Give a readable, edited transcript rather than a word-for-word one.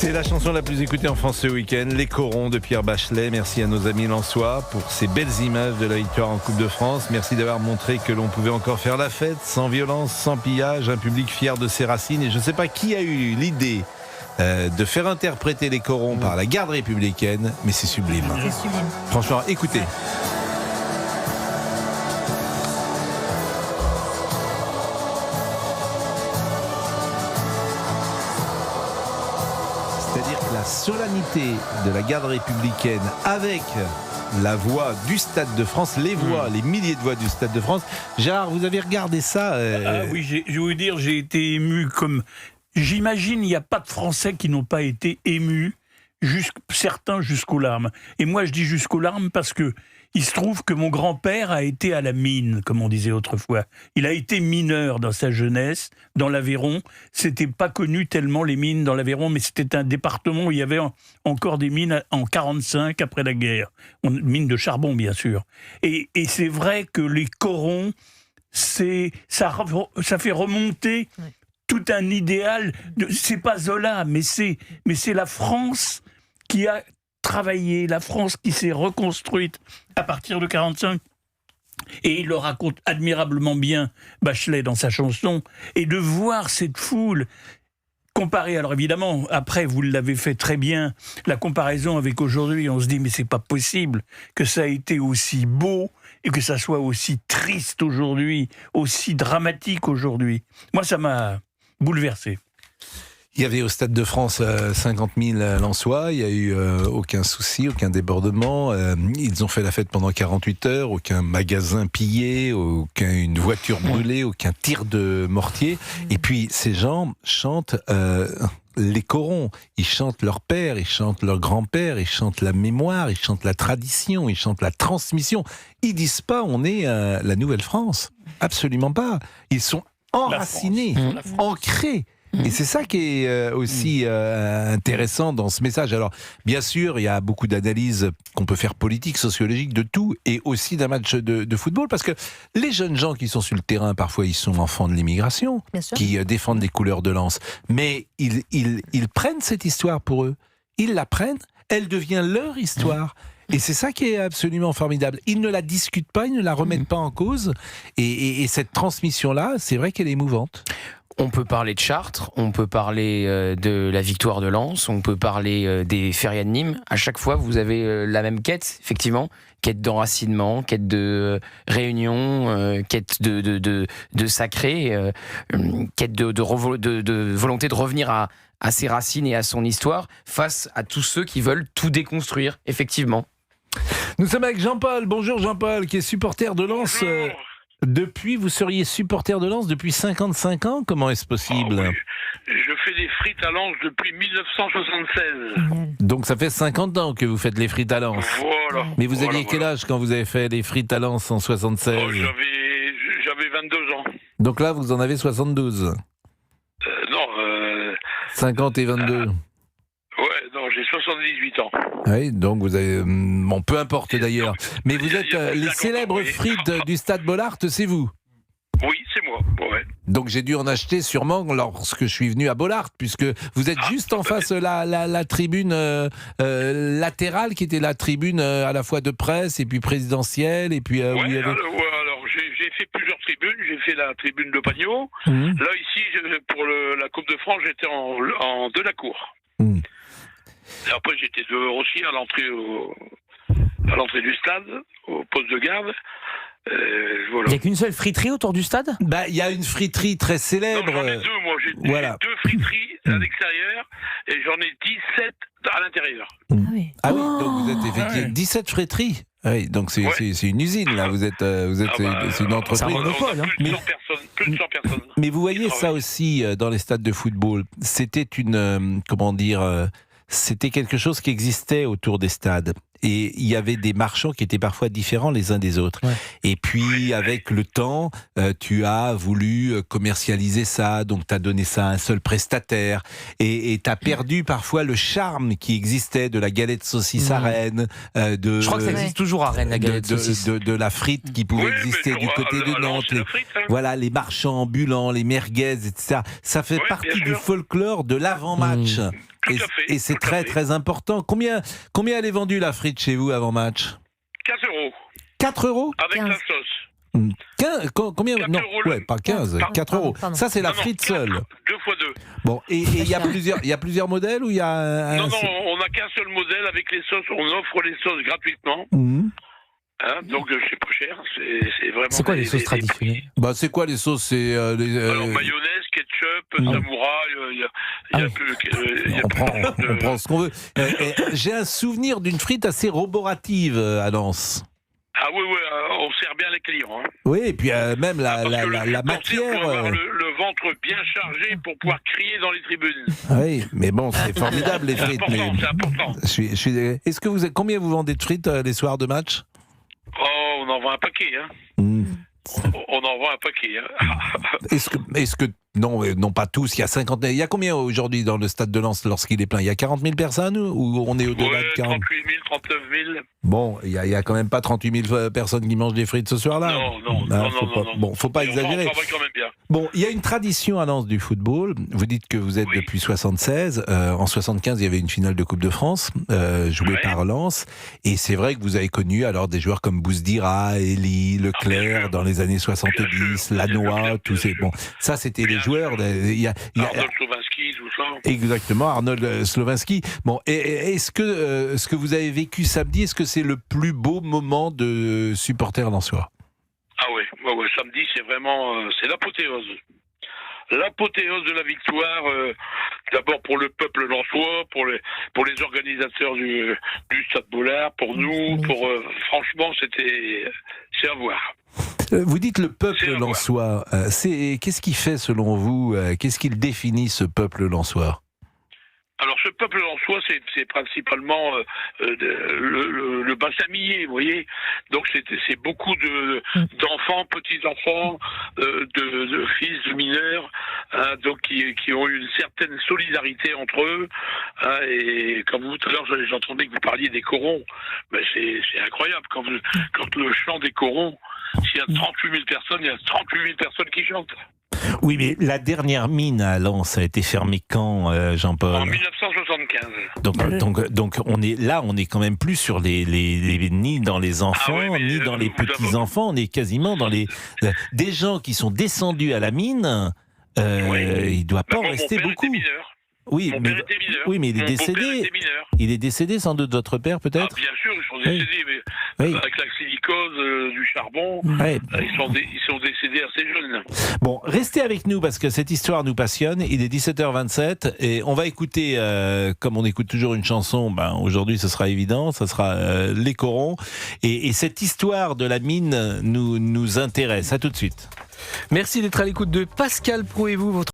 C'est la chanson la plus écoutée en France ce week-end, Les Corons de Pierre Bachelet. Merci à nos amis lensois pour ces belles images de la victoire en Coupe de France. Merci d'avoir montré que l'on pouvait encore faire la fête, sans violence, sans pillage, un public fier de ses racines. Et je ne sais pas qui a eu l'idée de faire interpréter Les Corons par la garde républicaine, mais c'est sublime. C'est sublime. Franchement, écoutez. C'est-à-dire que la solennité de la garde républicaine avec la voix du Stade de France, les voix, les milliers de voix du Stade de France. Gérard, vous avez regardé ça Oui, je vais vous dire, j'ai été ému comme... J'imagine, il n'y a pas de Français qui n'ont pas été émus, certains jusqu'aux larmes. Et moi, je dis jusqu'aux larmes parce que il se trouve que mon grand-père a été à la mine, comme on disait autrefois. Il a été mineur dans sa jeunesse, dans l'Aveyron. C'était pas connu tellement les mines dans l'Aveyron, mais c'était un département où il y avait encore des mines en 1945, après la guerre. Mines de charbon, bien sûr. Et c'est vrai que les corons, ça fait remonter tout un idéal. C'est pas Zola, mais c'est la France qui a travaillé, la France qui s'est reconstruite à partir de 1945. Et il le raconte admirablement bien, Bachelet, dans sa chanson. Et de voir cette foule comparée, alors évidemment, après, vous l'avez fait très bien, la comparaison avec aujourd'hui, on se dit, mais c'est pas possible que ça ait été aussi beau et que ça soit aussi triste aujourd'hui, aussi dramatique aujourd'hui. Moi, ça m'a bouleversé. Il y avait au Stade de France 50 000 lensois, il n'y a eu aucun souci, aucun débordement. Ils ont fait la fête pendant 48 heures, aucun magasin pillé, aucune voiture brûlée, aucun tir de mortier. Et puis ces gens chantent les corons, ils chantent leur père, ils chantent leur grand-père, ils chantent la mémoire, ils chantent la tradition, ils chantent la transmission. Ils disent pas on est la Nouvelle-France, absolument pas. Ils sont enracinés, ancrés. Et c'est ça qui est aussi intéressant dans ce message. Alors, bien sûr, il y a beaucoup d'analyses qu'on peut faire politiques, sociologiques, de tout, et aussi d'un match de football, parce que les jeunes gens qui sont sur le terrain, parfois, ils sont enfants de l'immigration, qui défendent les couleurs de lance. Mais ils prennent cette histoire pour eux. Ils la prennent, elle devient leur histoire. Et c'est ça qui est absolument formidable. Ils ne la discutent pas, ils ne la remettent pas en cause. Et cette transmission-là, c'est vrai qu'elle est émouvante. On peut parler de Chartres, on peut parler de la victoire de Lens, on peut parler des férias de Nîmes. À chaque fois, vous avez la même quête, effectivement. Quête d'enracinement, quête de réunion, quête de sacré, quête de volonté de revenir à ses racines et à son histoire face à tous ceux qui veulent tout déconstruire, effectivement. Nous sommes avec Jean-Paul. Bonjour Jean-Paul, qui est supporter de Lens. Vous seriez supporter de Lens depuis 55 ans. Comment est-ce possible ? Oui. Je fais des frites à Lens depuis 1976. Donc ça fait 50 ans que vous faites les frites à Lens. Voilà. Mais vous aviez quel âge quand vous avez fait les frites à Lens en 76 ? J'avais 22 ans. Donc là, vous en avez 72 ? Non. 50 et 22 non, j'ai 78 ans. Oui, donc vous avez... Bon, peu importe d'ailleurs. Mais vous êtes les célèbres frites du Stade Bollaert, c'est vous ? Oui, c'est moi. Ouais. Donc j'ai dû en acheter sûrement lorsque je suis venu à Bollaert, puisque vous êtes juste en face la tribune latérale, qui était la tribune à la fois de presse et puis présidentielle. Et puis, alors j'ai fait plusieurs tribunes. J'ai fait la tribune de Pagnot. Là, ici, pour la Coupe de France, j'étais en de la cour. Et après, j'étais dehors aussi à l'entrée du stade, au poste de garde. Voilà. Il n'y a qu'une seule friterie autour du stade ? Il y a une friterie très célèbre. Non, j'en ai deux, moi. J'ai deux friteries à l'extérieur et j'en ai 17 à l'intérieur. Ah oui, donc vous êtes effectivement 17 friteries. Oui, donc c'est une usine là. Vous êtes c'est une entreprise. Plus de 100 personnes. Mais vous voyez ça aussi dans les stades de football. C'était c'était quelque chose qui existait autour des stades. Et il y avait des marchands qui étaient parfois différents les uns des autres. Ouais. Et puis, avec le temps, tu as voulu commercialiser ça, donc tu as donné ça à un seul prestataire. Et tu as perdu parfois le charme qui existait de la galette saucisse à Rennes. Je crois que ça existe toujours à Rennes, la galette saucisse. De la frite qui pouvait exister du côté de Nantes. Voilà, les marchands ambulants, les merguez, etc. Ça fait partie du folklore de l'avant-match. Tout à fait. Et c'est tout à très fait. très important. Combien elle est vendue la frite chez vous avant match? 4 euros. 4 euros? Avec 15. la sauce. 15, combien? 4 Non, euros le- ouais, pas 15, Pardon, 4 euros. pardon. Ça, c'est la Non, non, frite 4, seule. 2 fois 2. Bon, et il y a plusieurs modèles ou il y a un... Non, on n'a qu'un seul modèle avec les sauces. On offre les sauces gratuitement. Mhm. Hein, donc c'est pas cher. C'est vraiment. C'est quoi les sauces des traditionnelles? Bah, c'est quoi les sauces? C'est Alors mayonnaise, ketchup, samouraï, il y a Ah oui. plus. on prend ce qu'on veut. J'ai un souvenir d'une frite assez roborative à Lens. Ah oui, on sert bien les clients. Hein. Oui, et puis même la Parce que le matière. faut avoir le ventre bien chargé pour pouvoir crier dans les tribunes. Oui, mais bon, c'est formidable les C'est frites. important, c'est important. Est-ce que combien vous vendez de frites les soirs de match? Oh, on en vend un paquet. Hein. Hmm. On en vend un paquet. Hein. Est-ce que non pas tous, il y a 50 000. Il y a combien aujourd'hui dans le stade de Lens lorsqu'il est plein? Il y a 40 000 personnes ou on est au-delà Ouais, de 40 38 000, 39 000. Bon, il y a quand même pas 38 000 personnes qui mangent des frites ce soir-là. Non, Bon, faut pas exagérer. On travaille quand même bien. Bon, il y a une tradition à Lens du football. Vous dites que vous êtes Oui. depuis 76. En 75, il y avait une finale de Coupe de France jouée Ouais. par Lens. Et c'est vrai que vous avez connu alors des joueurs comme Bouzdira, Elie, bien Leclerc sûr. dans les années Bien 70, sûr, Lannoy, bien tous ces. sûr. Bon, ça c'était les Bien joueurs. sûr. Il y a Arnold Slovinski, tout ça. exactement Arnold Slovinski. Bon, et est-ce que ce que vous avez vécu samedi, est-ce que c'est le plus beau moment de supporter lensois? Ah ouais, samedi, c'est vraiment c'est l'apothéose. L'apothéose de la victoire, d'abord pour le peuple lensois, pour les organisateurs du Stade Bollard, pour nous, franchement, c'est à voir. Vous dites le peuple C'est à voir. lensois. Qu'est-ce qui fait selon vous? Qu'est-ce qu'il définit ce peuple lensois? Alors ce peuple lensois, c'est principalement le bassin minier, vous voyez. Donc c'est beaucoup d'enfants, petits-enfants, de fils de mineurs, hein, donc qui ont une certaine solidarité entre eux. Hein, et comme vous tout à l'heure, j'entendais que vous parliez des corons. Ben c'est incroyable quand le chant des corons. S'il y a 38 000 personnes, il y a 38 000 personnes qui chantent. Oui, mais la dernière mine à Lens a été fermée quand, En Jean-Paul? 1975. Donc on est quand même plus sur ni dans les enfants, Ah oui, mais, ni dans les vous avez- petits-enfants, on est quasiment dans des gens qui sont descendus à la mine, Oui. il doit pas en Mon rester père beaucoup. était mineur. Oui, Mon mais, père était mineur. oui, mais il est Mon beau-père décédé. était mineur. Il est décédé sans doute, votre père Ah, peut-être? bien sûr, ils sont décédés, mais Oui. avec la silicose, du charbon, Ouais. ils sont décédés assez jeunes. Bon, restez avec nous parce que cette histoire nous passionne. Il est 17h27 et on va écouter, comme on écoute toujours une chanson, aujourd'hui ce sera évident, ce sera Les Corons. Et cette histoire de la mine nous intéresse. À tout de suite. Merci d'être à l'écoute de Pascal Pro et vous, votre